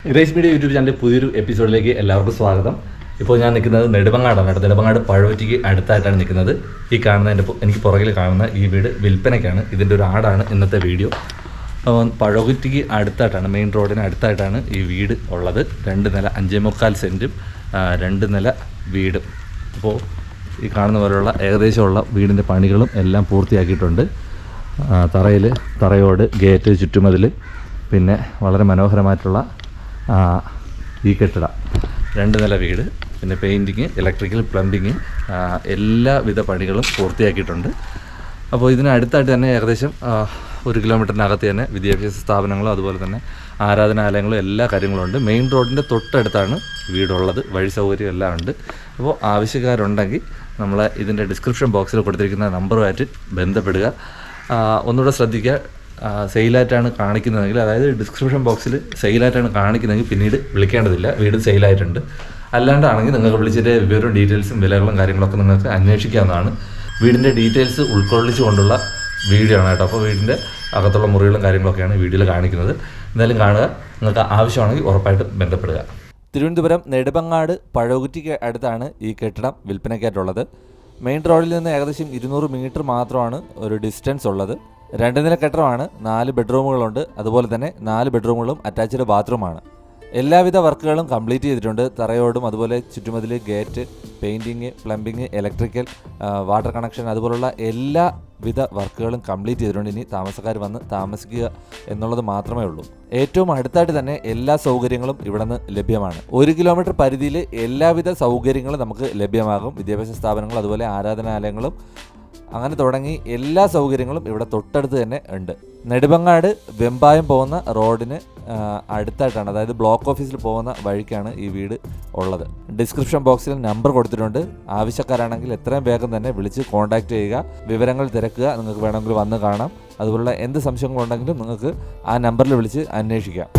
Grace media YouTube ചാനലിൻ്റെ പുതിയൊരു എപ്പിസോഡിലേക്ക് എല്ലാവർക്കും സ്വാഗതം. ഇപ്പോൾ ഞാൻ നിൽക്കുന്നത് നെടുമങ്ങാടാണ് കേട്ടോ. നെടുമങ്ങാട് പഴവറ്റിക്ക് അടുത്തായിട്ടാണ് നിൽക്കുന്നത്. ഈ കാണുന്ന എനിക്ക് പുറകിൽ കാണുന്ന ഈ വീട് വിൽപ്പനയ്ക്കാണ്. ഇതിൻ്റെ ഒരു ആടാണ് ഇന്നത്തെ വീഡിയോ. പഴവറ്റിക്ക് അടുത്തായിട്ടാണ്, മെയിൻ റോഡിന് അടുത്തായിട്ടാണ് ഈ വീട് ഉള്ളത്. 2 നില 5.25 സെൻറ്റും 2 നില വീടും. അപ്പോൾ ഈ കാണുന്ന പോലെയുള്ള ഏകദേശമുള്ള വീടിൻ്റെ പണികളും എല്ലാം പൂർത്തിയാക്കിയിട്ടുണ്ട്. തറയോട്, ഗേറ്റ്, ചുറ്റുമതിൽ, പിന്നെ വളരെ മനോഹരമായിട്ടുള്ള ഈ കെട്ടിടം, 2 നില വീട്, പിന്നെ പെയിൻറ്റിങ്, ഇലക്ട്രിക്കൽ, പ്ലംബിങ്, എല്ലാവിധ പണികളും പൂർത്തിയാക്കിയിട്ടുണ്ട്. അപ്പോൾ ഇതിനടുത്തായിട്ട് തന്നെ ഏകദേശം 1 കിലോമീറ്ററിനകത്ത് തന്നെ വിദ്യാഭ്യാസ സ്ഥാപനങ്ങളും അതുപോലെ തന്നെ ആരാധനാലയങ്ങളും എല്ലാ കാര്യങ്ങളും ഉണ്ട്. മെയിൻ റോഡിൻ്റെ തൊട്ടടുത്താണ് വീടുള്ളത്. വഴി സൗകര്യം എല്ലാം ഉണ്ട്. അപ്പോൾ ആവശ്യക്കാരുണ്ടെങ്കിൽ നമ്മളെ ഇതിൻ്റെ ഡിസ്ക്രിപ്ഷൻ ബോക്സിൽ കൊടുത്തിരിക്കുന്ന നമ്പറുമായിട്ട് ബന്ധപ്പെടുക. ഒന്നുകൂടെ ശ്രദ്ധിക്കുക, സെയിലായിട്ടാണ് കാണിക്കുന്നതെങ്കിൽ, അതായത് ഡിസ്ക്രിപ്ഷൻ ബോക്സിൽ സെയിലായിട്ടാണ് കാണിക്കുന്നതെങ്കിൽ പിന്നീട് വിളിക്കേണ്ടതില്ല, വീട് സെയിലായിട്ടുണ്ട്. അല്ലാണ്ടാണെങ്കിൽ നിങ്ങൾക്ക് വിളിച്ചിട്ട് വിവരവും ഡീറ്റെയിൽസും വിലകളും കാര്യങ്ങളൊക്കെ നിങ്ങൾക്ക് അന്വേഷിക്കാവുന്നതാണ്. വീടിൻ്റെ ഡീറ്റെയിൽസ് ഉൾക്കൊള്ളിച്ചുകൊണ്ടുള്ള വീഡിയോ ആണ് കേട്ടോ. അപ്പോൾ വീടിൻ്റെ അകത്തുള്ള മുറികളും കാര്യങ്ങളൊക്കെയാണ് വീഡിയോയിൽ കാണിക്കുന്നത്. എന്തായാലും കാണുക. നിങ്ങൾക്ക് ആവശ്യമാണെങ്കിൽ ഉറപ്പായിട്ടും ബന്ധപ്പെടുക. തിരുവനന്തപുരം നെടുമങ്ങാട് പഴകുറ്റിക്ക് അടുത്താണ് ഈ കെട്ടിടം വിൽപ്പനയ്ക്കായിട്ടുള്ളത്. മെയിൻ റോഡിൽ നിന്ന് ഏകദേശം 200 മീറ്റർ മാത്രമാണ് ഒരു ഡിസ്റ്റൻസ് ഉള്ളത്. 2 നില കെട്ടിടമാണ്. 4 ബെഡ്റൂമുകളുണ്ട്. അതുപോലെ തന്നെ 4 ബെഡ്റൂമുകളും അറ്റാച്ച്ഡ് ബാത്റൂമാണ്. എല്ലാവിധ വർക്കുകളും കംപ്ലീറ്റ് ചെയ്തിട്ടുണ്ട്. തറയോടും അതുപോലെ ചുറ്റുമതിൽ, gate, painting, plumbing, electrical, water connection, അതുപോലുള്ള എല്ലാവിധ വർക്കുകളും കംപ്ലീറ്റ് ചെയ്തിട്ടുണ്ട്. ഇനി താമസക്കാർ വന്ന് താമസിക്കുക എന്നുള്ളത് മാത്രമേ ഉള്ളൂ. ഏറ്റവും അടുത്തായിട്ട് തന്നെ എല്ലാ സൗകര്യങ്ങളും ഇവിടെ നിന്ന് ലഭ്യമാണ്. 1 കിലോമീറ്റർ പരിധിയിൽ എല്ലാവിധ സൗകര്യങ്ങളും നമുക്ക് ലഭ്യമാകും. വിദ്യാഭ്യാസ സ്ഥാപനങ്ങളും അതുപോലെ ആരാധനാലയങ്ങളും അങ്ങനെ തുടങ്ങി എല്ലാ സൗകര്യങ്ങളും ഇവിടെ തൊട്ടടുത്ത് തന്നെ ഉണ്ട്. നെടുമങ്ങാട് വെമ്പായം പോകുന്ന റോഡിന് അടുത്തായിട്ടാണ്, അതായത് ബ്ലോക്ക് ഓഫീസിൽ പോകുന്ന വഴിക്കാണ് ഈ വീട് ഉള്ളത്. ഡിസ്ക്രിപ്ഷൻ ബോക്സിൽ നമ്പർ കൊടുത്തിട്ടുണ്ട്. ആവശ്യക്കാരാണെങ്കിൽ എത്രയും വേഗം തന്നെ വിളിച്ച് കോൺടാക്റ്റ് ചെയ്യുക, വിവരങ്ങൾ തിരക്കുക. നിങ്ങൾക്ക് വേണമെങ്കിൽ വന്ന് കാണാം. അതുപോലുള്ള എന്ത് സംശയങ്ങളുണ്ടെങ്കിലും നിങ്ങൾക്ക് ആ നമ്പറിൽ വിളിച്ച് അന്വേഷിക്കാം.